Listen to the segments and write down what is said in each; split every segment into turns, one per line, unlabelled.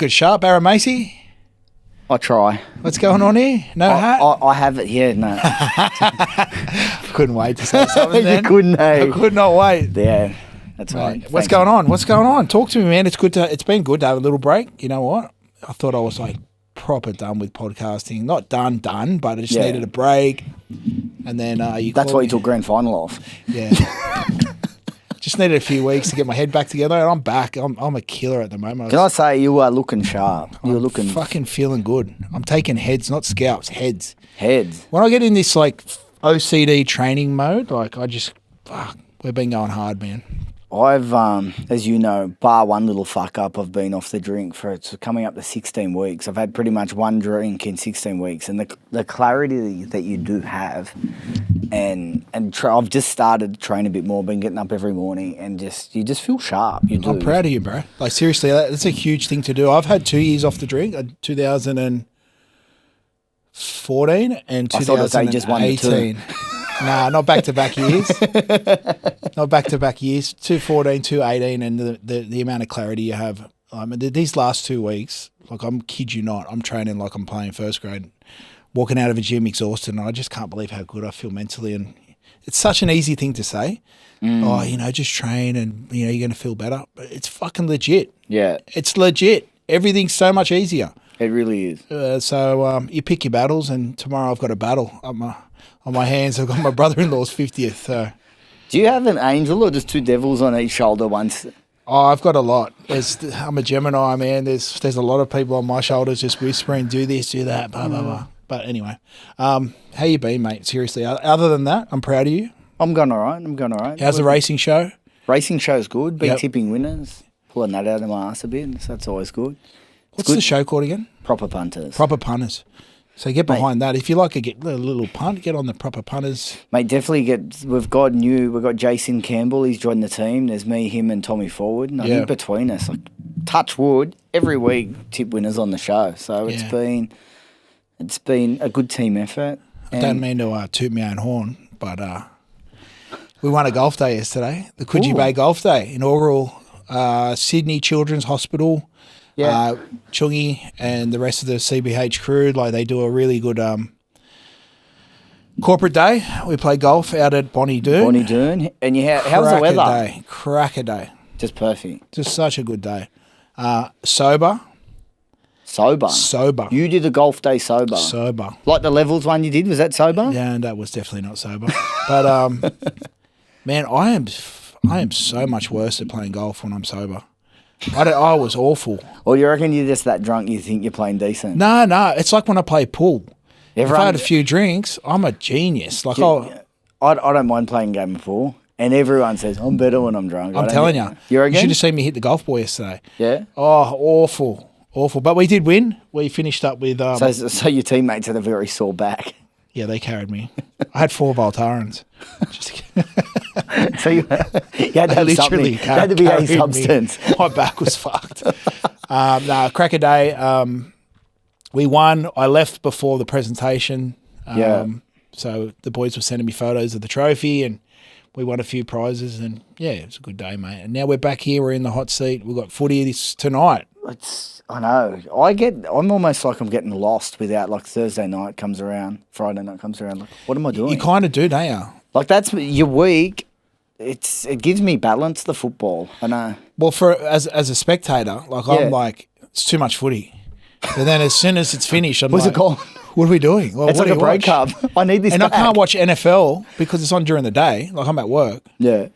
looking sharp, Aaron Macy.
I try.
What's going on here? No hat?
I have it, yeah, no.
Couldn't wait to say something then.
You couldn't, eh?
I could not wait.
Yeah, that's right.
What's going on? What's going on? Talk to me, man. It's been good to have a little break. You know what? I thought I was like proper done with podcasting. Not done, but I just needed a break. And then
that's why you took grand final off.
Yeah. Just needed a few weeks to get my head back together, and I'm back. I'm a killer at the moment.
Can I say you are looking sharp? You're looking
fucking feeling good. I'm taking heads, not scalps, heads.
Heads.
When I get in this like OCD training mode, like we've been going hard, man.
I've, as you know, bar one little fuck up, I've been off the drink for it's coming up to 16 weeks. I've had pretty much one drink in 16 weeks, and the clarity that you do have, and I've just started to train a bit more. Been getting up every morning, and you just feel sharp. You do.
I'm proud of you, bro. Like seriously, that's a huge thing to do. I've had 2 years off the drink, 2014 and 2018. Nah, not back-to-back years. Not back-to-back years. 2014, 2018, and the amount of clarity you have. These last 2 weeks, like I'm kid you not, I'm training like I'm playing first grade, walking out of a gym exhausted, and I just can't believe how good I feel mentally. And it's such an easy thing to say. Oh, just train and, you're going to feel better. But it's fucking legit.
Yeah.
It's legit. Everything's so much easier.
It really is.
So you pick your battles, and tomorrow I've got a battle on my hands. I've got my brother-in-law's 50th. So.
Do you have an angel or just two devils on each shoulder once?
Oh, I've got a lot. I'm a Gemini, man. There's a lot of people on my shoulders just whispering, do this, do that, blah, blah, blah. But anyway, how you been, mate? Seriously. Other than that, I'm proud of you.
I'm going all right.
How's the racing show?
Racing show's good. Been tipping winners. Pulling that out of my ass a bit. So that's always good.
What's the show called again?
Proper Punters.
Proper Punters. So get behind that. If you like a little punt, get on the Proper Punters.
Mate, definitely get. We've got Jason Campbell. He's joined the team. There's me, him, and Tommy Forward. And I think between us, like touch wood, every week tip winners on the show. So it's been a good team effort.
I don't mean to toot my own horn, but we won a golf day yesterday. The Coogee Bay Golf Day, inaugural Sydney Children's Hospital. Yeah. Chungi and the rest of the CBH crew, like they do a really good corporate day. We play golf out at Bonnie Doon.
And how's the weather?
Cracker day.
Just perfect.
Just such a good day. Sober.
You did a golf day sober. Like the levels one you did, was that sober?
Yeah, and that was definitely not sober. But man, I am so much worse at playing golf when I'm sober. I was awful.
Or you reckon you're just that drunk you think you're playing decent?
No. It's like when I play pool. If I had a few drinks, I'm a genius. Like
I don't mind playing a game of pool. And everyone says, I'm better when I'm drunk.
I'm telling you. You should have seen me hit the golf ball yesterday.
Yeah?
Oh, awful. But we did win. We finished up with...
So your teammates had a very sore back.
Yeah, they carried me. I had 4 Voltarens.
So you had to have something. You had to be a substance.
My back was fucked. Cracker day. We won. I left before the presentation. So the boys were sending me photos of the trophy, and we won a few prizes. And yeah, it was a good day, mate. And now we're back here. We're in the hot seat. We've got footy tonight.
I know. I'm almost like I'm getting lost without, like, Thursday night comes around, Friday night comes around. Like, what am I doing?
You kind of do, don't you?
Like, that's your week. It gives me balance, the football. I know.
Well, as a spectator, like I'm like, it's too much footy. But then as soon as it's finished, I'm
Where's
like,
it gone?
What are we doing? Well,
it's like a break up. I need this.
And back. I can't watch NFL because it's on during the day. Like I'm at work.
Yeah.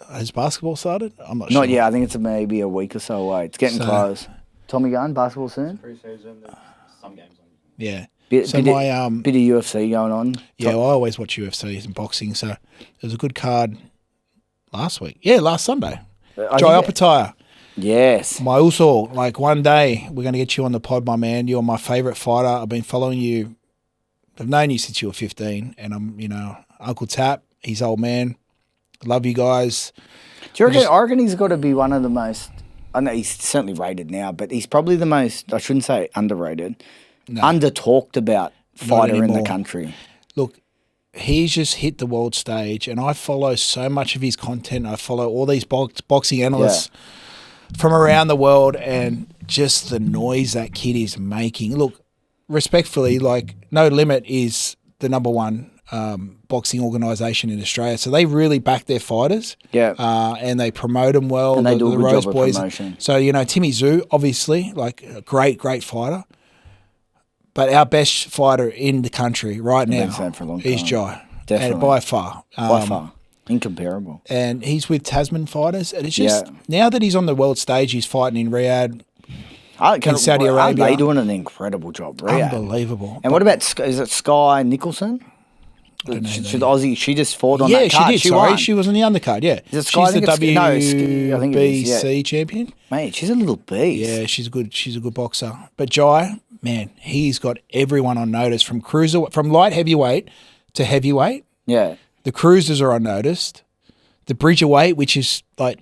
Has basketball started? I'm not sure.
Not yet. I think it's maybe a week or so away. It's getting close. Tommy Gunn, basketball soon?
Pre-season, there's some games on.
Yeah.
Bit of UFC going on.
Yeah, well, I always watch UFC and boxing, so there was a good card last week. Yeah, last Sunday. Joy Opetaia.
Yes.
My uso, like one day we're going to get you on the pod, my man. You're my favourite fighter. I've been following you. I've known you since you were 15, and I'm, Uncle Tap, he's old man. Love you guys.
Do you reckon, I reckon he's got to be one of the most, I know he's certainly rated now, but he's probably the most, I shouldn't say underrated, under-talked about fighter in the country.
Look, he's just hit the world stage, and I follow so much of his content. I follow all these boxing analysts. from around the world, and just the noise that kid is making. Look, respectfully, like No Limit is the number one boxing organisation in Australia, so they really back their fighters.
Yeah,
and they promote them well.
And they do a
the
good
Rose
job
boys.
of promotion.
So Timmy Zhu, obviously, like a great fighter. But our best fighter in the country right now is Jai.
Definitely.
And by far.
Incomparable.
And he's with Tasman fighters. And it's just, now that he's on the world stage, he's fighting in Riyadh, in Saudi Arabia.
They're doing an incredible job, Riyadh.
Unbelievable.
And what about, is it Sky Nicholson? She's Aussie. She just fought on that card.
She did. Sorry, she was on the undercard. Yeah,
she's
the WBC champion.
Mate, she's a little beast.
Yeah, she's a good boxer. But Jai, man, he's got everyone on notice from light heavyweight to heavyweight.
Yeah,
the cruisers are on notice. The bridgerweight, which is like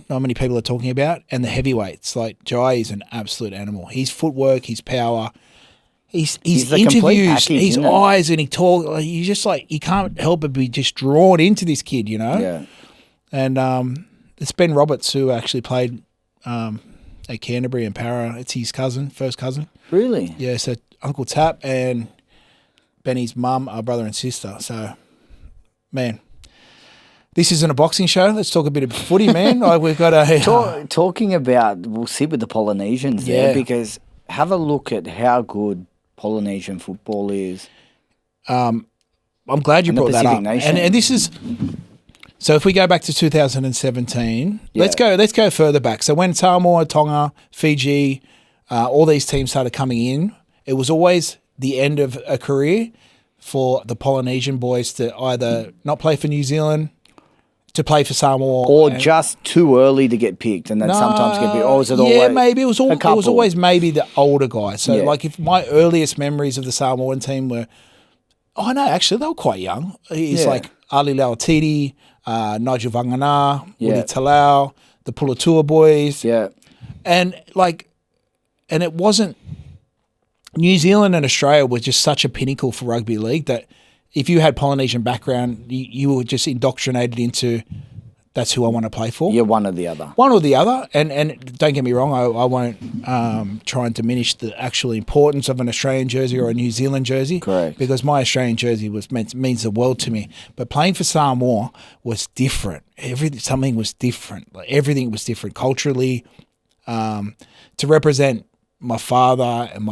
not many people are talking about, and the heavyweights. Like Jai is an absolute animal. His footwork, his power. His interviews,
package,
his eyes, and he talk. Like, you just like you can't help but be just drawn into this kid,
Yeah.
And it's Ben Roberts who actually played at Canterbury and Para. It's his first cousin.
Really?
Yeah. So Uncle Tap and Benny's mum are brother and sister. So, man, this isn't a boxing show. Let's talk a bit of footy, man. Like we've got a
talking about. We'll sit with the Polynesians there because have a look at how good Polynesian football is.
I'm glad you brought that up. And this is so if we go back to 2017, let's go further back. So when Samoa, Tonga, Fiji, all these teams started coming in, it was always the end of a career for the Polynesian boys to either not play for New Zealand, to play for Samoa,
or just too early to get picked, and then sometimes get picked. Or was it always?
Yeah, maybe it was always maybe the older guys. So like, if my earliest memories of the Samoan team were, actually they were quite young. It's like Ali Lauatiti, Nigel Vangana, Woody Talau, the Pulatua boys.
Yeah,
and it wasn't. New Zealand and Australia were just such a pinnacle for rugby league that if you had Polynesian background, you were just indoctrinated into that's who I want to play for.
Yeah, one or the other.
One or the other. And don't get me wrong, I won't try and diminish the actual importance of an Australian jersey or a New Zealand jersey.
Correct.
Because my Australian jersey means the world to me. But playing for Samoa was different. Something was different. Like everything was different culturally. To represent my father and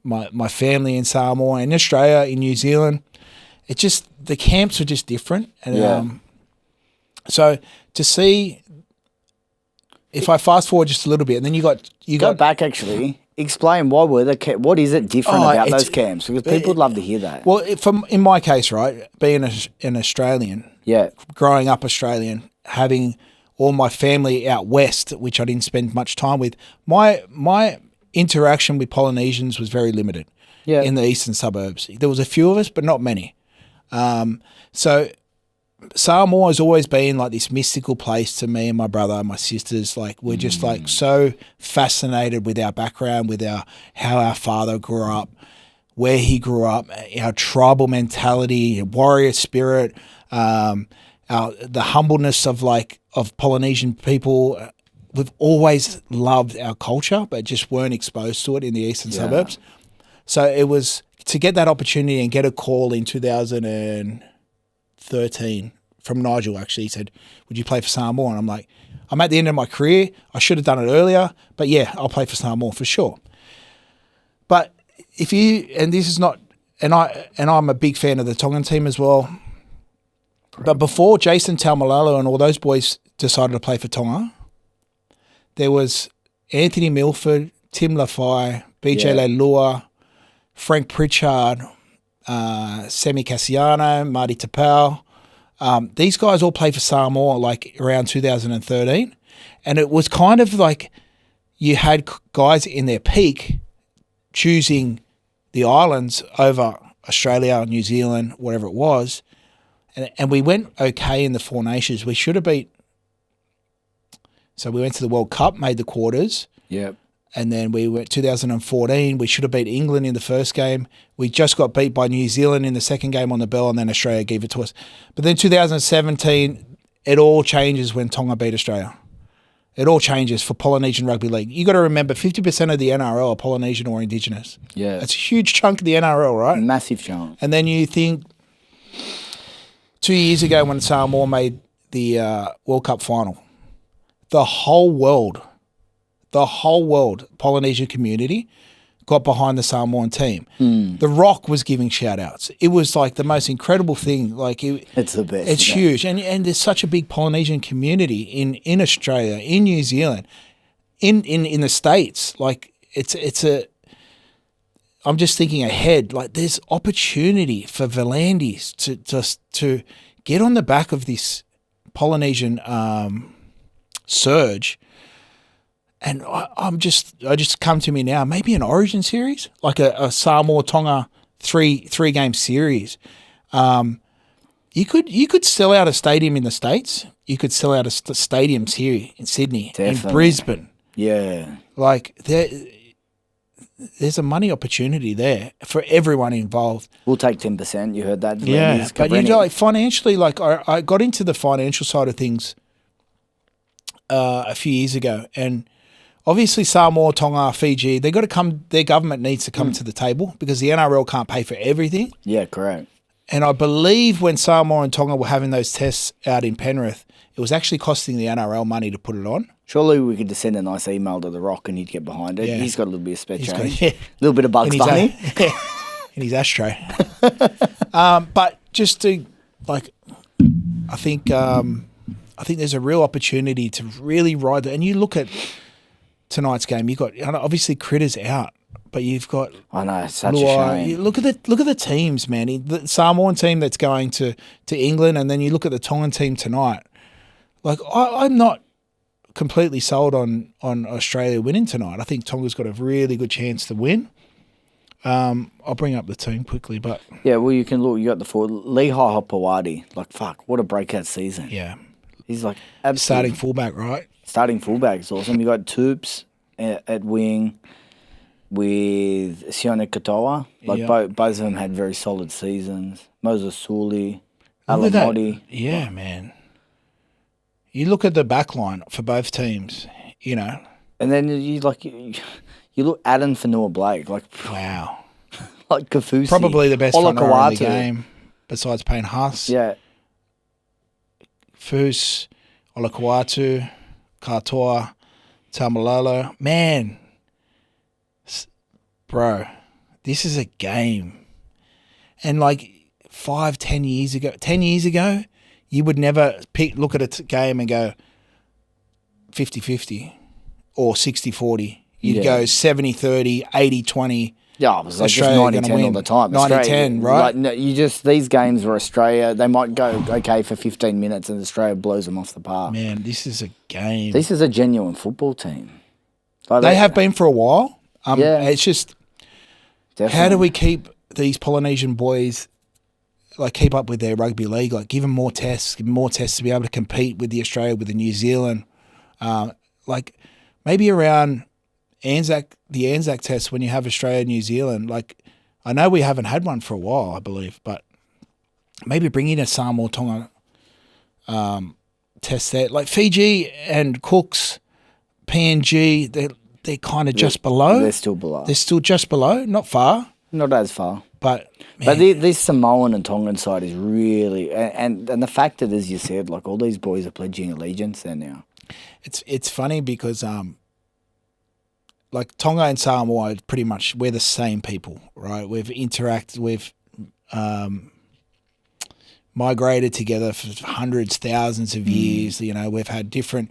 my family in Samoa, in Australia, in New Zealand, it just the camps were just different. And so to see, if I fast forward just a little bit, and then you
go back actually. Explain what what is it different about those camps? Because people would love to hear that.
Well, in my case, right, being an Australian, growing up Australian, having all my family out west, which I didn't spend much time with, my interaction with Polynesians was very limited in the eastern suburbs. There was a few of us, but not many. So Samoa has always been like this mystical place to me and my brother and my sisters. Like we're just like so fascinated with our background, with how our father grew up, where he grew up, our tribal mentality, warrior spirit, the humbleness of Polynesian people. We've always loved our culture, but just weren't exposed to it in the eastern suburbs. So it was to get that opportunity and get a call in 2013 from Nigel, actually. He said, would you play for Samoa? And I'm like, I'm at the end of my career. I should have done it earlier, but yeah, I'll play for Samoa for sure. But if you, and this is not, and I'm a big fan of the Tongan team as well. But before Jason Taumalolo and all those boys decided to play for Tonga, there was Anthony Milford, Tim Lafai, BJ Leilua, Frank Pritchard, Semi Cassiano, Marty Tapau. These guys all played for Samoa around 2013. And it was kind of like you had guys in their peak choosing the islands over Australia, New Zealand, whatever it was. And we went okay in the Four Nations. We should have beat. So we went to the World Cup, made the quarters.
Yep.
And then we went 2014. We should have beat England in the first game. We just got beat by New Zealand in the second game on the bell, and then Australia gave it to us. But then 2017, it all changes when Tonga beat Australia. It all changes for Polynesian Rugby League. You got to remember, 50% of the NRL are Polynesian or Indigenous.
Yeah.
That's a huge chunk of the NRL, right?
Massive chunk.
And then you think 2 years ago when Samoa made the World Cup final, the whole world, Polynesian community got behind the Samoan team. The Rock was giving shout-outs. It was like the most incredible thing. Like
it's the best.
It's huge. And there's such a big Polynesian community in Australia, in New Zealand, in the States. Like I'm just thinking ahead. Like there's opportunity for Volandis to get on the back of this Polynesian surge. And I just come to me now, maybe an Origin series, like a Samoa Tonga three game series. You could sell out a stadium in the States. You could sell out stadiums here in Sydney and Brisbane.
Yeah,
like there's a money opportunity there for everyone involved.
We'll take 10%. You heard that?
Yeah, but you know, like financially, like I got into the financial side of things a few years ago, and obviously Samoa, Tonga, Fiji, they got to come. Their government needs to come to the table because the NRL can't pay for everything.
Yeah, correct.
And I believe when Samoa and Tonga were having those tests out in Penrith, it was actually costing the NRL money to put it on.
Surely we could just send a nice email to The Rock and he'd get behind it. Yeah. He's got a little bit of spare change.
A
little bit of Bugs Bunny.
In his ashtray. But just to, like, I think there's a real opportunity to really ride that. And you look at tonight's game, you've got, obviously Critter's out, but you've got...
I know, it's such a shame.
Look at the teams, man. The Samoan team that's going to England, and then you look at the Tongan team tonight. Like, I'm not completely sold on Australia winning tonight. I think Tonga's got a really good chance to win. I'll bring up the team quickly, but...
Yeah, well, you can look. You got the forward. Lehigh Hopewadi. Like, fuck, what a breakout season.
Yeah.
He's like...
Starting fullback, right?
Starting fullback is awesome. You got Toops at wing with Sione Katoa. Like, both of them had very solid seasons. Moses Suli, Alamoti.
Yeah, man. You look at the back line for both teams, And
then you look Adam Fanua Blake, like
wow.
Like Kafusi.
Probably the best runner in the game, besides Payne Haas.
Yeah.
Fus, Olakawatu, Katoa, Tamalolo. Man, bro, this is a game. And like 10 years ago, you would never look at a game and go 50-50 or 60-40. You'd go 70-30, 80-20.
Yeah, it was like just 90-10 all the time.
90-10, right?
Like, no, these games were Australia. They might go okay for 15 minutes and Australia blows them off the park.
Man, this is a game.
This is a genuine football team.
Like they have been for a while.
It's
just,
definitely.
How do we keep these Polynesian boys... like keep up with their rugby league, like give them more tests to be able to compete with the Australia, with the New Zealand, like maybe around the Anzac test when you have Australia, New Zealand. Like I know we haven't had one for a while, I believe, but maybe bring in a Samoa Tonga test there. Like Fiji and Cooks, PNG, they're kind of just below.
They're still below.
They're still just below, not far.
Not as far.
But
this Samoan and Tongan side is really... And the fact that, as you said, like all these boys are pledging allegiance there now.
It's funny because like Tonga and Samoa, pretty much we're the same people, right? We've interacted, we've migrated together for hundreds, thousands of years. We've had different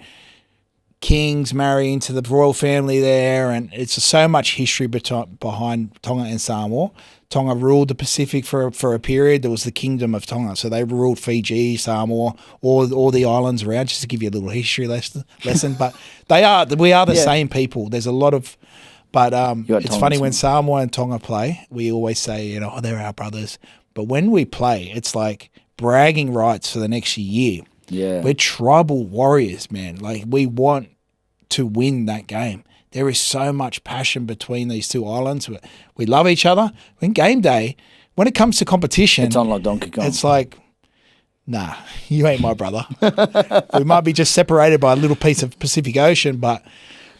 kings marry into the royal family there, and it's so much history behind Tonga and Samoa. Tonga ruled the Pacific for a period. There was the Kingdom of Tonga, so they ruled Fiji, Samoa, all the islands around. Just to give you a little history lesson, but we are the same people. There's a lot of, but it's funny when Samoa and Tonga play. We always say, they're our brothers, but when we play, it's like bragging rights for the next year.
Yeah,
we're tribal warriors, man. Like we want to win that game. There is so much passion between these two islands. We love each other. When game day, when it comes to competition,
it's on like Donkey Kong.
It's like Nah, you ain't my brother. We might be just separated by a little piece of Pacific Ocean, but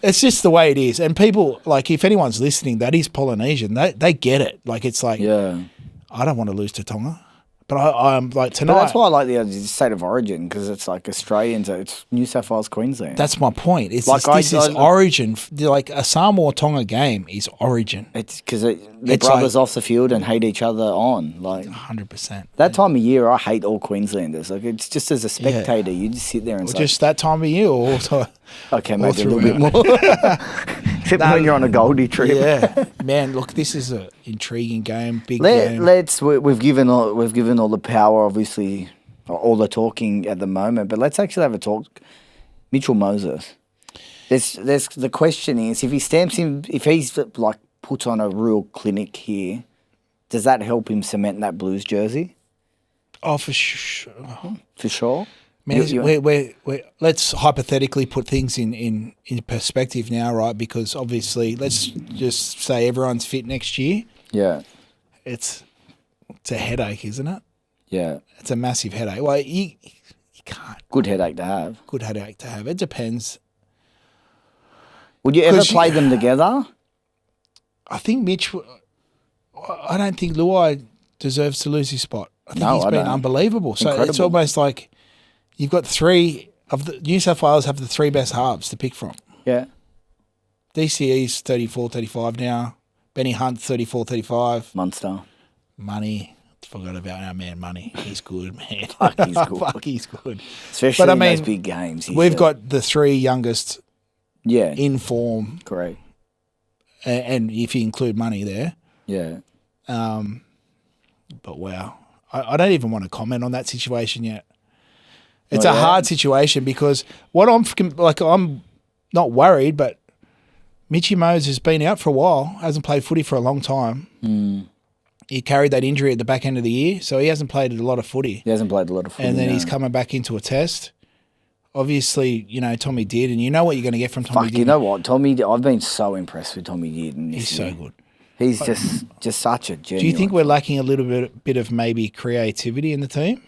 it's just the way it is. And people, like, if anyone's listening that is Polynesian, they get it. Like, it's like, I don't want to lose to Tonga. But I'm like, tonight.
But that's why I like the state of origin, because it's like Australians, it's New South Wales, Queensland.
That's my point. It's like this is origin. Like a Samoa Tonga game is origin.
It's because they're brothers off the field and hate each other on. Like
100%.
That time of year, I hate all Queenslanders. Like it's just as a spectator, you just sit there and say,
just that time of year, or also
okay, maybe a little bit more. Except when you're on a Goldie trip.
Yeah, man. Look, this is an intriguing game. Big game.
We've given all the power, obviously, all the talking at the moment. But let's actually have a talk. Mitchell Moses. There's the question is, if he stamps him, if he's like puts on a real clinic here, does that help him cement that Blues jersey?
Oh, for sure.
For sure.
Man, let's hypothetically put things in perspective now, right? Because obviously, let's just say everyone's fit next year.
Yeah.
It's a headache, isn't it?
Yeah.
It's a massive headache. Well, you can't.
Good headache to have.
Good headache to have. It depends.
Would you ever play them together?
I think Mitch. I don't think Luai deserves to lose his spot. I think he's been unbelievable. So it's almost like you've got three of the New South Wales have the three best halves to pick from.
Yeah.
DCE's 34, 35 now. Benny Hunt 34, 35.
Munster.
Money. Forgot about our man Money. He's good, man.
Fuck, he's good.
Fuck, he's good.
Especially in those big games.
We've got the three youngest in form.
Correct.
And if you include Money there.
Yeah.
But wow. I don't even want to comment on that situation yet. It's a hard situation because I'm not worried, but Mitchy Mose has been out for a while, hasn't played footy for a long time. He carried that injury at the back end of the year, so he hasn't played a lot of footy. And then he's coming back into a test. Obviously, Tommy did, and you know what you're going to get from Tommy Did.
You know what? I've been so impressed with Tommy Did.
He's so good.
He's just such a genuine.
Do you think we're lacking a little bit of maybe creativity in the team?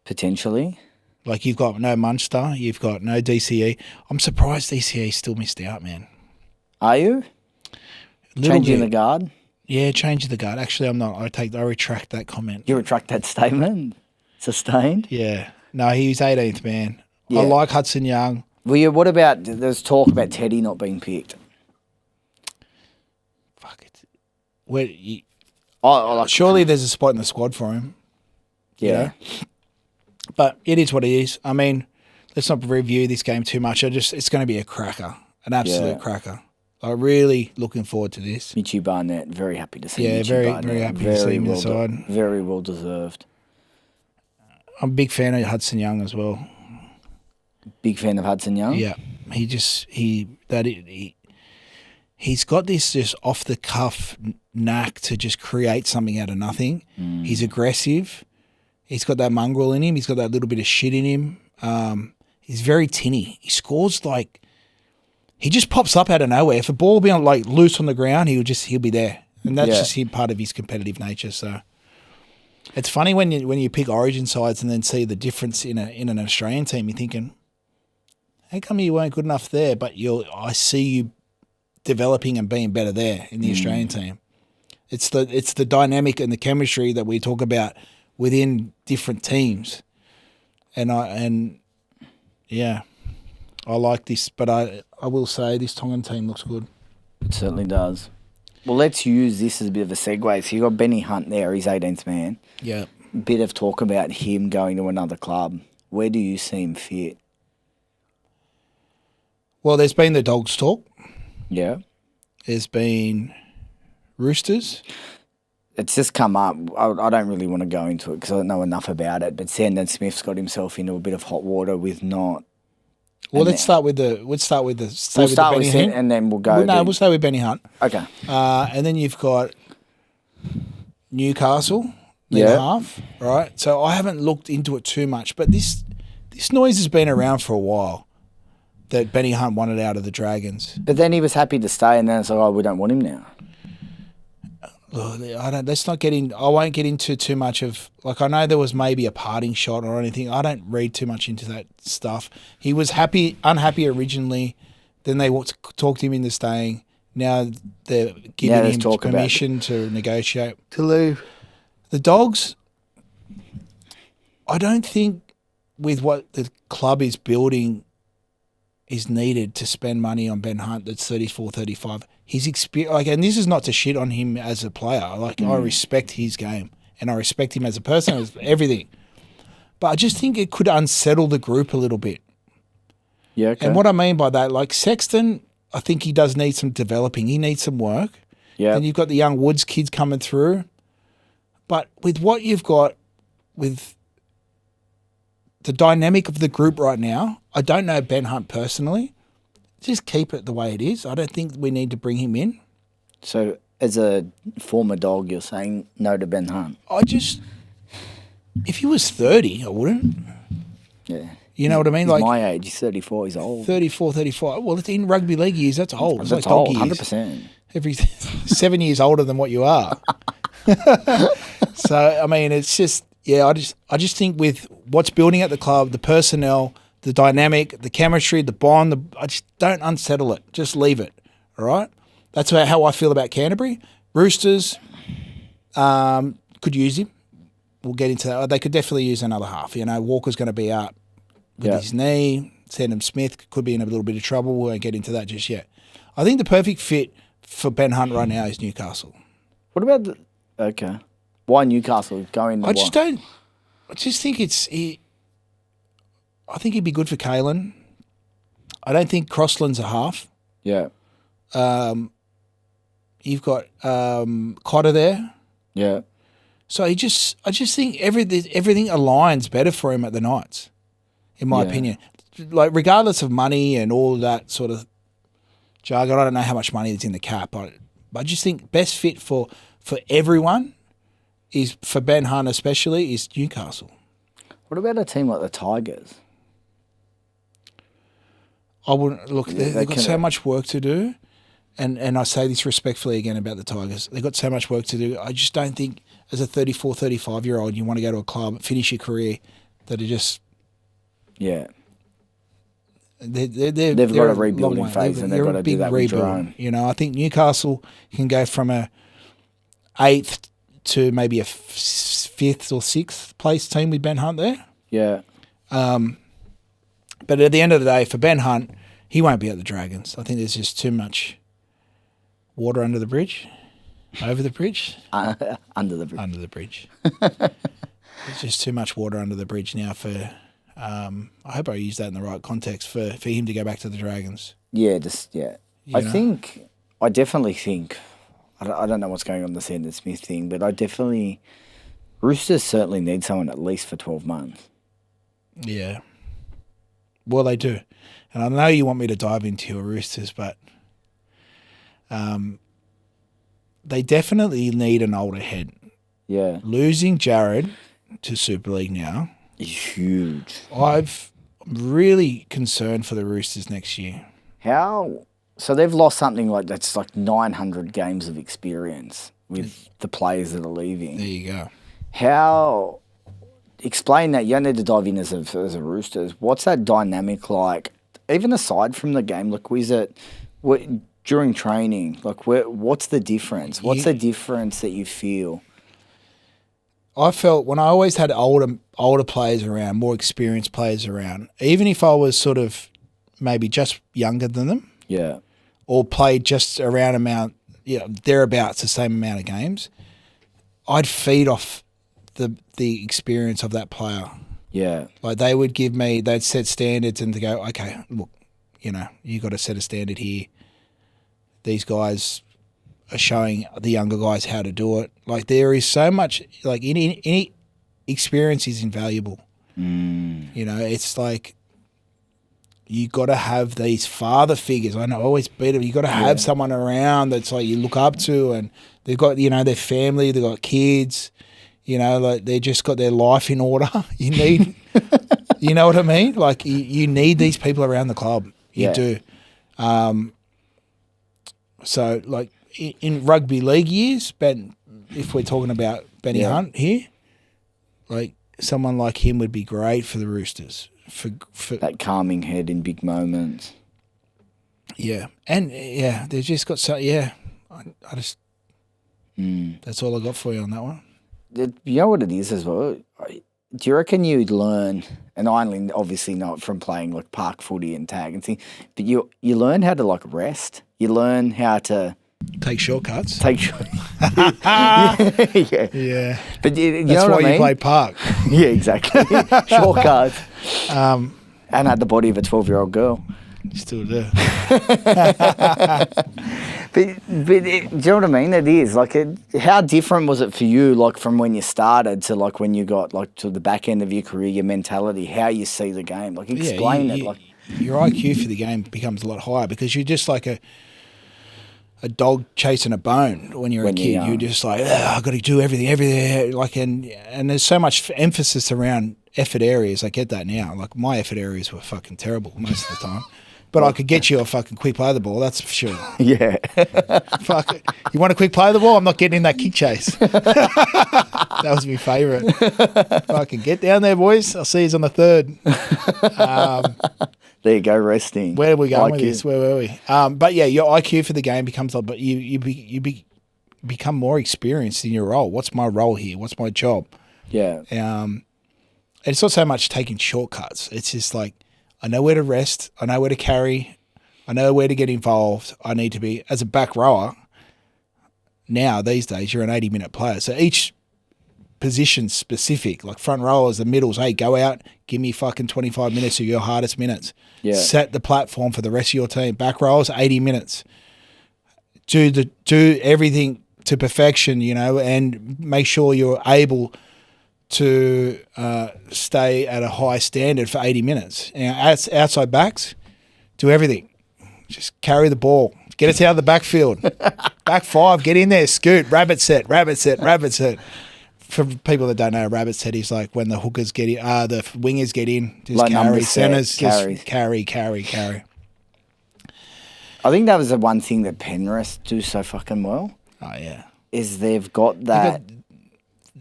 Potentially.
Like you've got no Munster, you've got no DCE. I'm surprised DCE still missed out, man.
Are you? Changing the guard?
Yeah, changing the guard. Actually, I'm not. I retract that comment.
You retract that statement? Sustained?
Yeah. No, he's 18th, man. Yeah. I like Hudson Young.
Well, what about, there's talk about Teddy not being picked.
Fuck it. Surely there's a spot in the squad for him.
Yeah.
But it is what it is. I mean, let's not review this game too much. It's going to be a cracker, an absolute cracker. I'm really looking forward to this.
Mitchie Barnett, very happy to see
Mitchie Barnett. Very happy to see him inside.
Very well deserved.
I'm a big fan of Hudson Young as well.
Big fan of Hudson Young?
Yeah. He's got this just off the cuff knack to just create something out of nothing. He's aggressive. He's got that mongrel in him. He's got that little bit of shit in him. He's very tinny. He scores like he just pops up out of nowhere. If the ball will be loose on the ground, he'll be there, and that's just part of his competitive nature. So it's funny when you pick Origin sides and then see the difference in an Australian team. You're thinking, how come you weren't good enough there? But I see you developing and being better there in the Australian team. It's the dynamic and the chemistry that we talk about within different teams, and I like this, but I will say this Tongan team looks good.
It certainly does. Well, let's use this as a bit of a segue. So you got Benny Hunt there, he's 18th man.
Yeah.
Bit of talk about him going to another club. Where do you see him fit?
Well, there's been the Dogs talk.
Yeah.
There's been Roosters.
It's just come up. I don't really want to go into it because I don't know enough about it. But Sandon Smith's got himself into a bit of hot water with not.
Well, let's start with Benny Hunt,
and then we'll go.
We'll start with Benny Hunt.
Okay.
And then you've got Newcastle, half, right? So I haven't looked into it too much, but this noise has been around for a while that Benny Hunt wanted out of the Dragons.
But then he was happy to stay, and then it's like, we don't want him now.
Let's not get in. I won't get into too much of, like, I know there was maybe a parting shot or anything. I don't read too much into that stuff. He was unhappy originally. Then they talked him into staying. Now they're giving him permission to negotiate.
To leave.
The Dogs, I don't think with what the club is building is needed to spend money on Ben Hunt that's 34, 35. His experience, and this is not to shit on him as a player. I respect his game and I respect him as a person, as everything. But I just think it could unsettle the group a little bit.
Yeah, okay.
And what I mean by that, like Sexton, I think he does need some developing. He needs some work.
Yeah.
And you've got the young Woods kids coming through. But with what you've got with the dynamic of the group right now, I don't know Ben Hunt personally. Just keep it the way it is. I don't think we need to bring him in.
So, as a former Dog, you're saying no to Ben Hunt?
If he was 30, I wouldn't.
Yeah.
You know what I mean?
He's
like
my age. He's 34. He's old.
34, 35. Well, in rugby league years, that's old. It's
that's
like dog
old,
years.
100%.
Every 7 years older than what you are. So, I mean, it's just, I just think with what's building at the club, the personnel, the dynamic, the chemistry, the bond, I just don't unsettle it. Just leave it, all right? That's how I feel about Canterbury. Roosters could use him. We'll get into that. They could definitely use another half. Walker's going to be out with his knee. Sandon Smith could be in a little bit of trouble. We won't get into that just yet. I think the perfect fit for Ben Hunt right now is Newcastle.
What about okay. Why Newcastle? I just
think I think he'd be good for Kalen. I don't think Crossland's a half.
Yeah.
You've got Cotter there.
Yeah.
So I just think everything aligns better for him at the Knights, in my opinion. Like, regardless of money and all that sort of jargon, I don't know how much money is in the cap, but I just think best fit for everyone is, for Ben Hunt especially, is Newcastle.
What about a team like the Tigers?
I wouldn't look. They've got so much work to do, and I say this respectfully again about the Tigers. They've got so much work to do. I just don't think, as a 34, 35-year-old, you want to go to a club, finish your career, that are just they've
got a rebuilding phase, and they've got to do that with Jerome.
I think Newcastle can go from a 8th to maybe a 5th or 6th place team with Ben Hunt there.
Yeah.
But at the end of the day, for Ben Hunt, he won't be at the Dragons. I think there's just too much water under the bridge. Over the bridge?
Under the bridge.
Under the bridge. There's just too much water under the bridge now for... I hope I use that in the right context for him to go back to the Dragons.
Yeah, I definitely think... I don't know what's going on the Sandon Smith thing, but Roosters certainly need someone at least for 12 months.
Yeah. Well, they do. And I know you want me to dive into your Roosters, but they definitely need an older head.
Yeah.
Losing Jared to Super League now
is huge.
I'm really concerned for the Roosters next year.
So they've lost something that's like 900 games of experience with the players that are leaving.
There you go.
Explain that. You don't need to dive in as a Roosters. What's that dynamic like? Even aside from the game, during training, what's the difference? What's the difference that you feel?
I felt when I always had older players around, more experienced players around, even if I was sort of maybe just younger than them, or played just around amount, thereabouts the same amount of games, I'd feed off the experience of that player.
Yeah.
Like, they'd set standards and to go, okay, look, you got to set a standard here. These guys are showing the younger guys how to do it. Like, there is so much, like, any experience is invaluable. It's like, you got to have these father figures. I know, always beat them. You got to have someone around that's like you look up to, and they've got, their family, they've got kids, they just got their life in order. You need, you know what I mean? Like, you need these people around the club. You do. So, like, in rugby league years, Ben if we're talking about Benny Hunt here, like someone like him would be great for the Roosters. For
that calming head in big moments.
Yeah, and they've just got so I just that's all I got for you on that one.
You know what it is as well? Do you reckon you'd learn, and I only obviously know it from playing like park footy and tag and things, but you learn how to like rest. You learn how to
take shortcuts.
Yeah. But
that's why you play park.
Yeah, exactly. Shortcuts. And had the body of a 12-year-old girl.
Still do.
But do you know what I mean? It is like, how different was it for you, like from when you started to like when you got like to the back end of your career, your mentality, how you see the game? Like explain it. Like
your IQ for the game becomes a lot higher because you're just like a dog chasing a bone when you're a kid. You're just like, I've got to do everything. Like, and there's so much emphasis around effort areas. I get that now. Like my effort areas were fucking terrible most of the time. But I could get you a fucking quick play of the ball, that's for sure.
Yeah.
Fuck it. You want a quick play of the ball? I'm not getting in that kick chase. That was my favourite. Fucking get down there, boys. I'll see you on the third.
There you go, resting.
Where are we going with this? Where were we? But yeah, your IQ for the game becomes a lot, but you become more experienced in your role. What's my role here? What's my job?
Yeah.
And it's not so much taking shortcuts. It's just like, I know where to rest. I know where to carry. I know where to get involved. I need to be, as a back rower, now these days, you're an 80-minute player. So each position specific, like front rowers, the middles, hey, go out, give me fucking 25 minutes of your hardest minutes.
Yeah.
Set the platform for the rest of your team. Back rowers, 80 minutes. Do everything to perfection, and make sure you're able to stay at a high standard for 80 minutes. Outside backs, do everything. Just carry the ball. Get us out of the backfield. Back five, get in there, scoot, rabbit set. For people that don't know, rabbit set is like when the hookers get in, the wingers get in, just like carry, centers, just carry.
I think that was the one thing that Penrith do so fucking well.
Oh, yeah.
Is they've got that...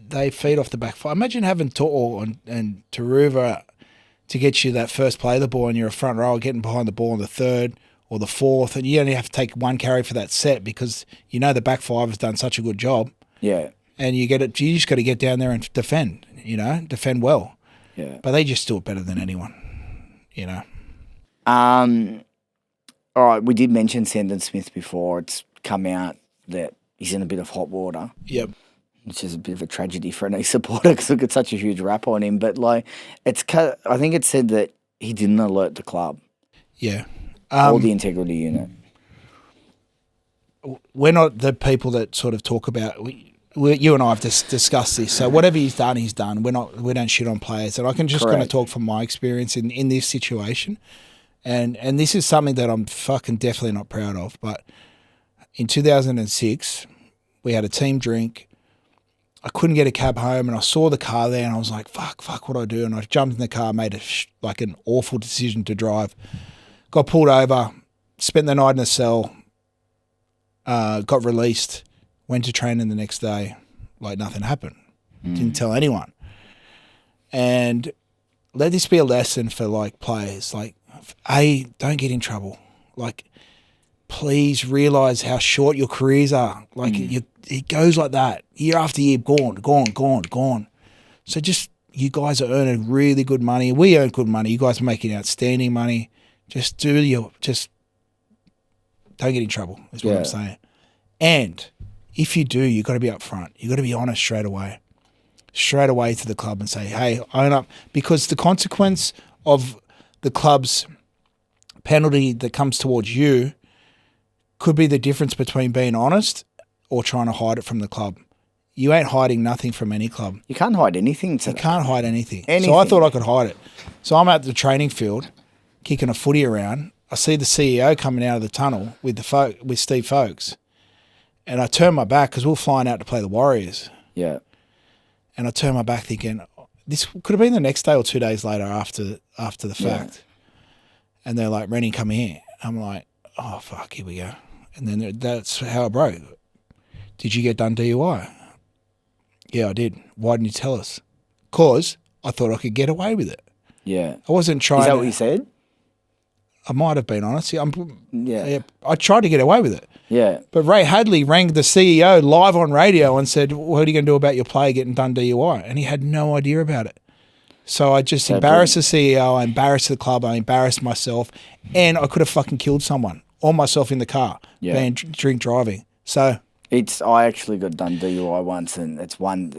They feed off the back five. Imagine having To'o and Taruva to get you that first play of the ball and you're a front row getting behind the ball in the third or the fourth, and you only have to take one carry for that set because the back five has done such a good job.
Yeah.
And you just got to get down there and defend, defend well.
Yeah.
But they just do it better than anyone,
All right, we did mention Sandon Smith before. It's come out that he's in a bit of hot water.
Yep.
Which is a bit of a tragedy for any supporter because we've got such a huge rap on him. But I think it said that he didn't alert the club.
Yeah.
Or the integrity unit.
We're not the people that sort of talk about. You and I have discussed this. So whatever he's done, he's done. We don't shit on players, and I can just kind of talk from my experience in this situation. And this is something that I'm fucking definitely not proud of. But in 2006, we had a team drink. I couldn't get a cab home, and I saw the car there, and I was like, fuck, what do I do? And I jumped in the car, made an awful decision to drive. Got pulled over, spent the night in a cell, got released, went to training the next day, like nothing happened. Didn't tell anyone. And let this be a lesson for, like, players. Like, don't get in trouble. Like, please realise how short your careers are. Like, it goes like that. Year after year, gone. So just, you guys are earning really good money. We earn good money. You guys are making outstanding money. Just don't get in trouble, is what I'm saying. And if you do, you've got to be upfront. You've got to be honest straight away to the club and say, hey, own up. Because the consequence of the club's penalty that comes towards you could be the difference between being honest or trying to hide it from the club. You ain't hiding nothing from any club.
You can't hide anything.
You can't hide anything. So I thought I could hide it. So I'm at the training field, kicking a footy around. I see the CEO coming out of the tunnel with Steve Folkes. And I turn my back because we were flying out to play the Warriors.
Yeah.
And I turn my back thinking, this could have been the next day or 2 days later after the fact. Yeah. And they're like, Reni, come here. I'm like, oh, fuck, here we go. And then that's how it broke. Did you get done DUI? Yeah, I did. Why didn't you tell us? Because I thought I could get away with it.
Yeah.
I wasn't trying.
Is that what you said?
I might have been honest.
Yeah.
I tried to get away with it.
Yeah.
But Ray Hadley rang the CEO live on radio and said, what are you going to do about your player getting done DUI? And he had no idea about it. So I just embarrassed the CEO, I embarrassed the club, I embarrassed myself, and I could have fucking killed someone or myself in the car being drink driving. So
I actually got done DUI once, and it's one.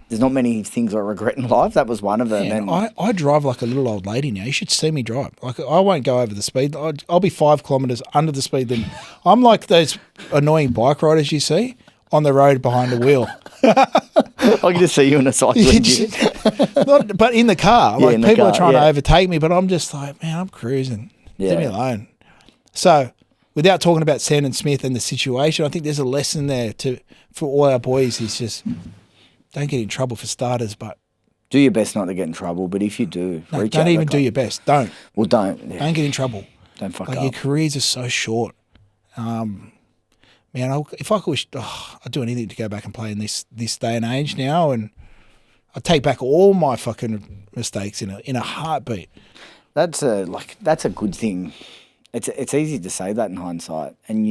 There's not many things I regret in life. That was one of them.
Man, I drive like a little old lady now. You should see me drive. Like I won't go over the speed. I'll be 5 kilometres under the speed. Then I'm like those annoying bike riders you see on the road behind the wheel.
I can just see you in a cycling gear.
But in the car, like people are trying to overtake me, but I'm just like, man, I'm cruising. Leave me alone. So, without talking about Sandon Smith and the situation, I think there's a lesson there for all our boys. Is just don't get in trouble for starters, but
do your best not to get in trouble. But if you do,
don't even do your best. Don't.
Well, don't. Yeah.
Don't get in trouble.
Don't fuck up.
Your careers are so short. Man, if I could, I'd do anything to go back and play in this day and age now, and I'd take back all my fucking mistakes in a heartbeat.
That's a good thing. It's easy to say that in hindsight, and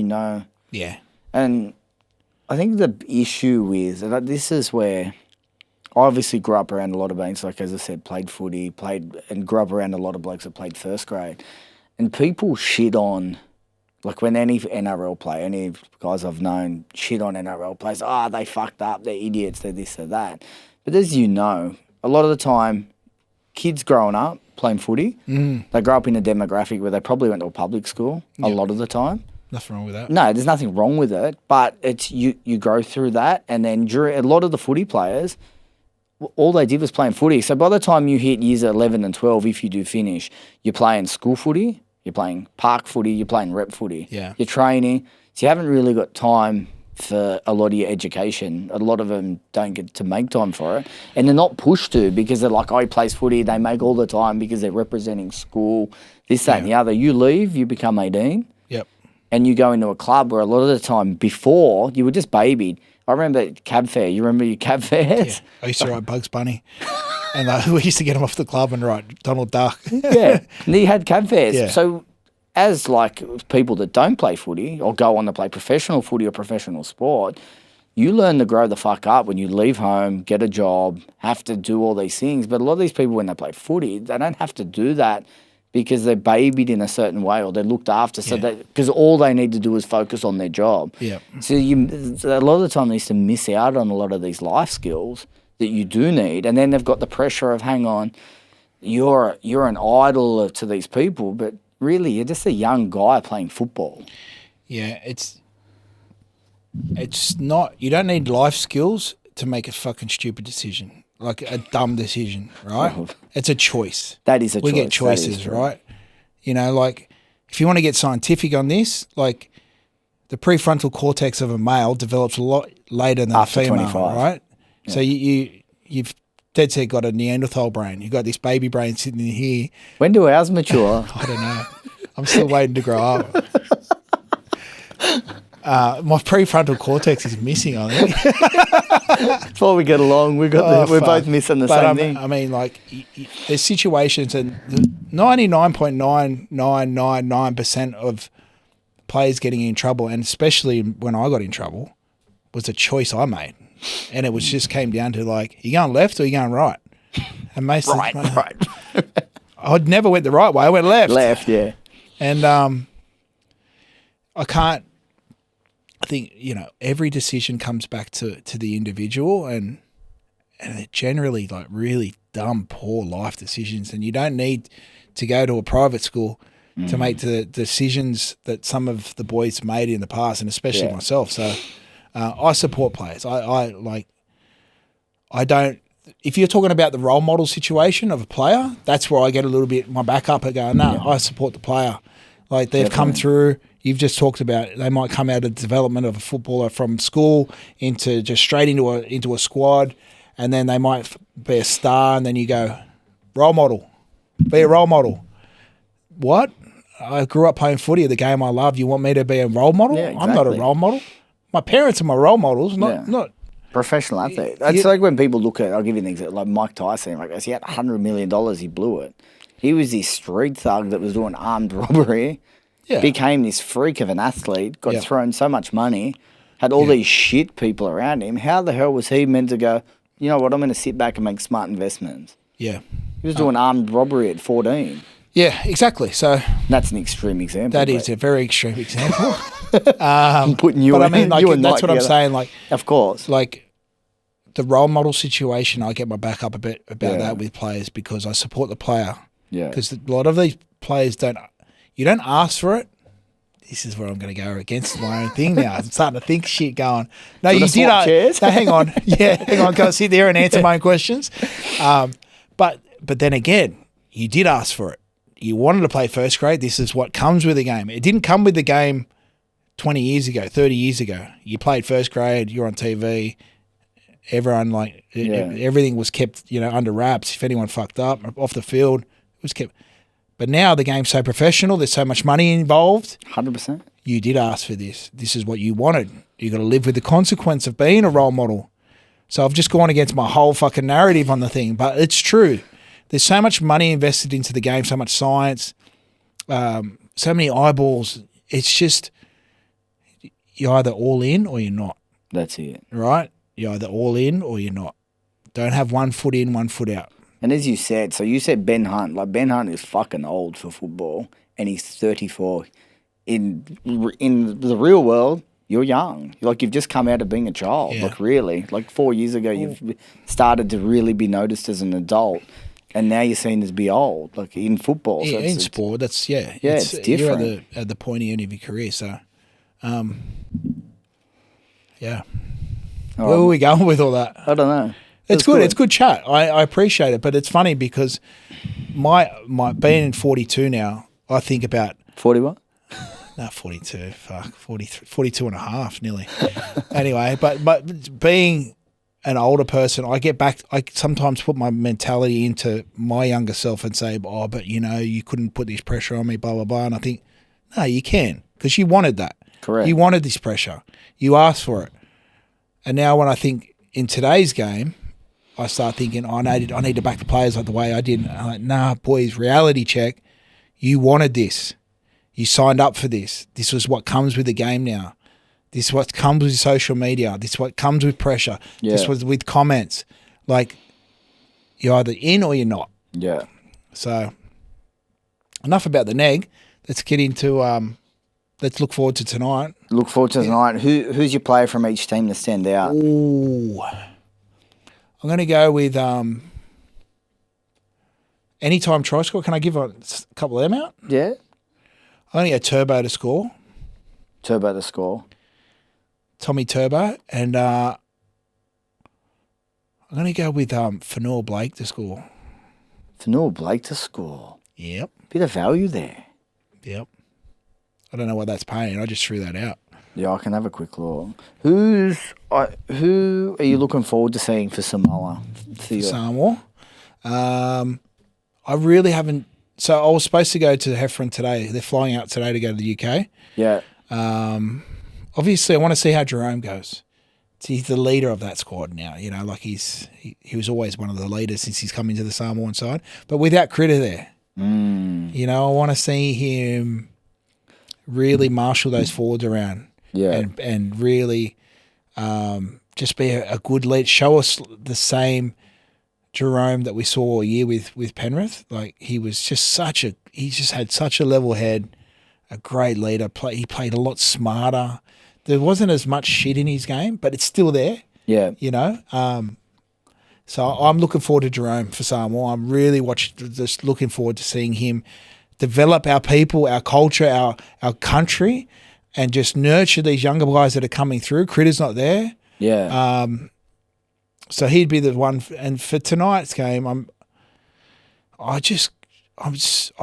Yeah.
And I think the issue is that this is where I obviously grew up around a lot of mates, like as I said, played footy, and grew up around a lot of blokes that played first grade, and people shit on. Like when any NRL player, any guys I've known shit on NRL players, they fucked up, they're idiots, they're this, they're that. But as you know, a lot of the time, kids growing up playing footy, they grow up in a demographic where they probably went to a public school a lot of the time.
Nothing wrong with that.
No, there's nothing wrong with it, but it's you grow through that, and then during a lot of the footy players, all they did was playing footy. So by the time you hit years 11 and 12, if you do finish, you're playing school footy, you're playing park footy, you're playing rep footy.
Yeah.
You're training. So you haven't really got time for a lot of your education. A lot of them don't get to make time for it. And they're not pushed to because they're like, he plays footy. They make all the time because they're representing school, this, that, and the other. You leave, you become 18.
Yep.
And you go into a club where a lot of the time before, you were just babied. I remember cab fare. You remember your cab fares?
Yeah. I used to write Bugs Bunny. And we used to get them off the club and write Donald Duck.
Yeah. And you had cab fares.
Yeah.
So as like people that don't play footy or go on to play professional footy or professional sport, you learn to grow the fuck up when you leave home, get a job, have to do all these things. But a lot of these people, when they play footy, they don't have to do that because they're babied in a certain way or they're looked after. So because all they need to do is focus on their job.
Yeah.
So a lot of the time they used to miss out on a lot of these life skills that you do need. And then they've got the pressure of, hang on, you're an idol to these people, but really you're just a young guy playing football.
Yeah, it's not, you don't need life skills to make a fucking stupid decision. Like a dumb decision, right? It's a choice.
That is a choice.
We get choices, right? Like if you want to get scientific on this, like the prefrontal cortex of a male develops a lot later than
After
a female,
25.
right?
Yeah.
So you've dead set got a Neanderthal brain. You've got this baby brain sitting in here.
When do ours mature?
I don't know. I'm still waiting to grow up. My prefrontal cortex is missing, I think.
Before we get along, we're both missing the same thing.
I mean, like, there's situations, and 99.9999% of players getting in trouble, and especially when I got in trouble, was a choice I made. And it was just came down to, like, you going left or you going right? And Mace
right.
I'd never went the right way. I went left.
Left, yeah.
And I think, every decision comes back to the individual, and they're generally like really dumb, poor life decisions. And you don't need to go to a private school to make the decisions that some of the boys made in the past, and especially myself. So I support players. I don't. If you're talking about the role model situation of a player, that's where I get a little bit my back up and go, I support the player. Like they've come through. You've just talked about they might come out of the development of a footballer from school into just straight into a squad, and then they might be a star, and then you go, role model, be a role model. What? I grew up playing footy, the game I love. You want me to be a role model?
Yeah, exactly.
I'm not a role model. My parents are my role models, not
Professional athlete. It's like when people look at, I'll give you an example, like Mike Tyson, like he had $100 million, he blew it. He was this street thug that was doing armed robbery, became this freak of an athlete, got thrown so much money, had all these shit people around him. How the hell was he meant to go, you know what, I'm going to sit back and make smart investments?
Yeah.
He was doing armed robbery at 14.
Yeah, exactly. So
that's an extreme example.
That is a very extreme example.
I'm putting you.
But I mean, like, that's what I'm saying. Like,
of course,
like the role model situation, I get my back up a bit about that with players because I support the player.
Yeah.
Because a lot of these players you don't ask for it. This is where I'm going to go against my own thing now. I'm starting to think shit going. No, you did. No, hang on. Yeah, hang on. Go sit there and answer my own questions. But then again, you did ask for it. You wanted to play first grade. This is what comes with the game. It didn't come with the game 20 years ago, 30 years ago. You played first grade. You're on TV. Everyone everything was kept under wraps. If anyone fucked up off the field, it was kept. But now the game's so professional. There's so much money involved.
100%.
You did ask for this. This is what you wanted. You got to live with the consequence of being a role model. So I've just gone against my whole fucking narrative on the thing, but it's true. There's so much money invested into the game, so much science, so many eyeballs. It's just you're either all in or you're not.
That's it.
Right? You're either all in or you're not. Don't have one foot in, one foot out.
And as you said, so you said Ben Hunt. Like, Ben Hunt is fucking old for football, and he's 34. In the real world, you're young. Like, you've just come out of being a child. Yeah. Like, really. Like, 4 years ago, you've started to really be noticed as an adult. And now you're seen as be old, like in football. So
in sport, it's different. You're at the pointy end of your career. So, yeah. Where are we going with all that?
I don't know.
It's good. It's good chat. I appreciate it, but it's funny because my being 42 now, I think about
40 what?
No, 42. Fuck, 43, 42 and a half, nearly. Anyway, but being an older person, I get back. I sometimes put my mentality into my younger self and say, "Oh, but you couldn't put this pressure on me, blah blah blah." And I think, no, you can because you wanted that.
Correct.
You wanted this pressure. You asked for it. And now, when I think in today's game, I start thinking, I need to back the players like the way I did. And I'm like, nah, boys, reality check. You wanted this. You signed up for this. This was what comes with the game now. This is what comes with social media. This is what comes with pressure. Yeah. This was with comments. Like, you're either in or you're not.
Yeah.
So, enough about the neg. Let's get into, let's look forward to tonight.
Look forward to tonight. Who's your player from each team to stand out?
Ooh. I'm going to go with anytime try score. Can I give a couple of them out?
Yeah.
I'm going to go Turbo to score.
Turbo to score.
Tommy Turbo, and I'm going to go with Fanua Blake to score.
Fanua Blake to score.
Yep.
Bit of value there.
Yep. I don't know what that's paying. I just threw that out.
Yeah, I can have a quick look. Who are you looking forward to seeing for Samoa?
For Samoa? I really haven't. So I was supposed to go to Heffron today. They're flying out today to go to the UK.
Yeah.
Obviously, I want to see how Jerome goes. He's the leader of that squad now. Like he was always one of the leaders since he's come into the Samoan side. But without Critter there, I want to see him really marshal those forwards around.
Yeah.
And really just be a good lead. Show us the same Jerome that we saw all year with Penrith. Like, he was just he just had such a level head, a great leader. He played a lot smarter. There wasn't as much shit in his game, but it's still there.
Yeah.
So I'm looking forward to Jerome for Samoa. I'm really just looking forward to seeing him develop our people, our culture, our country, and just nurture these younger guys that are coming through. Critter's not there.
Yeah.
So he'd be the one. And for tonight's game, I'm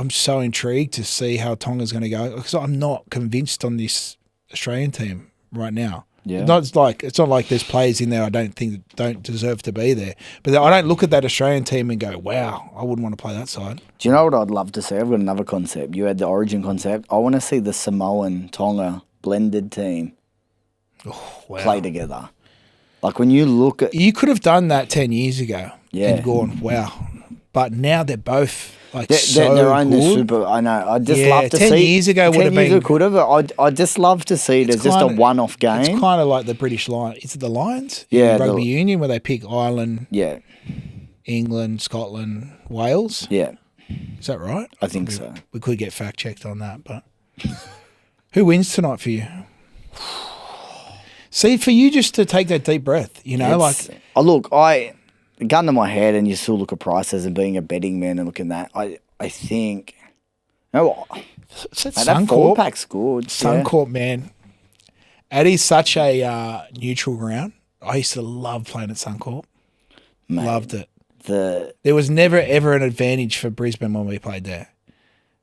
so intrigued to see how Tonga's going to go because I'm not convinced on this Australian team right now.
Yeah.
It's not like there's players in there I don't think don't deserve to be there. But I don't look at that Australian team and go, wow, I wouldn't want to play that side.
Do you know what I'd love to see? I've got another concept. You had the origin concept. I want to see the Samoan Tonga blended team play together. Like when you look at...
You could have done that 10 years ago
Yeah.
and gone, wow. But now they're both like
They're only
good.
super. I know. I just
Yeah,
love to
10
see.
years ago would
10
have
years
been-
ago could have. I just love to see it as just a one-off game.
It's kind of like the British Lions. Is it the Lions?
Yeah,
In rugby union where they pick Ireland,
Yeah,
England, Scotland, Wales.
yeah.
Is that right?
I think so.
We could get fact checked on that, but who wins tonight for you? See, for you just to take that deep breath,
Oh, look, gun to my head, and you still look at prices and being a betting man and looking at that. I think,
it's
that
Suncorp.
4-pack's good.
Suncorp, man. It is such a neutral ground. I used to love playing at Suncorp.
Mate,
Loved it.
There
was never ever an advantage for Brisbane when we played there,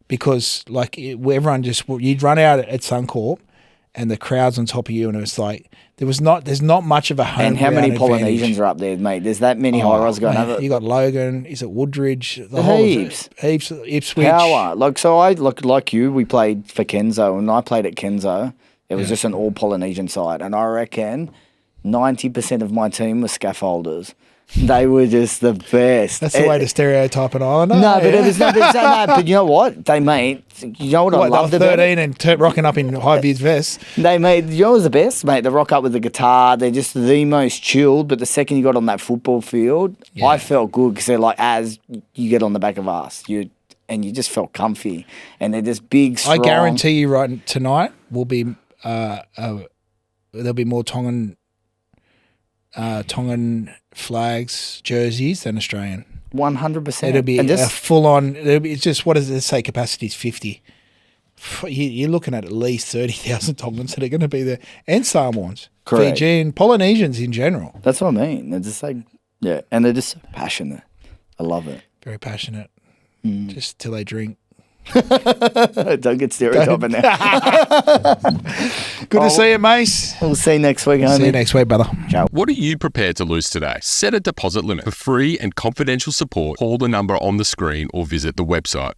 because everyone you'd run out at Suncorp, and the crowd's on top of you, and it was like there's not much of a home.
And how many
ground
Polynesians
advantage.
are up there, mate? There's that many high rise going over.
You got Logan. Is it Woodridge?
Heaps.
Ipswich.
Power. Like you, we played for Kenzo, and I played at Kenzo. It was just an all Polynesian side, and I reckon 90% of my team were scaffolders. They were just the best.
That's the way to stereotype an Islander.
No, but it was no, but you know what? They made. You know what I loved
they were
about
13
it?
and rocking up in high vis vests.
They made. You know what was the best, mate? They rock up with the guitar. They're just the most chilled. But the second you got on that football field, I felt good because they're like, as you get on the back of us, you just felt comfy, and they're just big, strong.
I guarantee you, right tonight will be there'll be more Tongan flags jerseys than Australian.
100%.
It'll be a full on. It's just, what does it say? Capacity is 50. You're looking at least 30,000 Tongans that are going to be there, and Samoans,
Correct.
Fijian, Polynesians in general.
That's what I mean. They're just like, and they're just so passionate. I love it.
Very passionate. Just till they drink.
Don't get stereotyping now.
Good to see you, Mace.
We'll see you next week, homie.
See you next week, brother.
Ciao.
What are you prepared to lose today? Set a deposit limit. For free and confidential support, call the number on the screen or visit the website.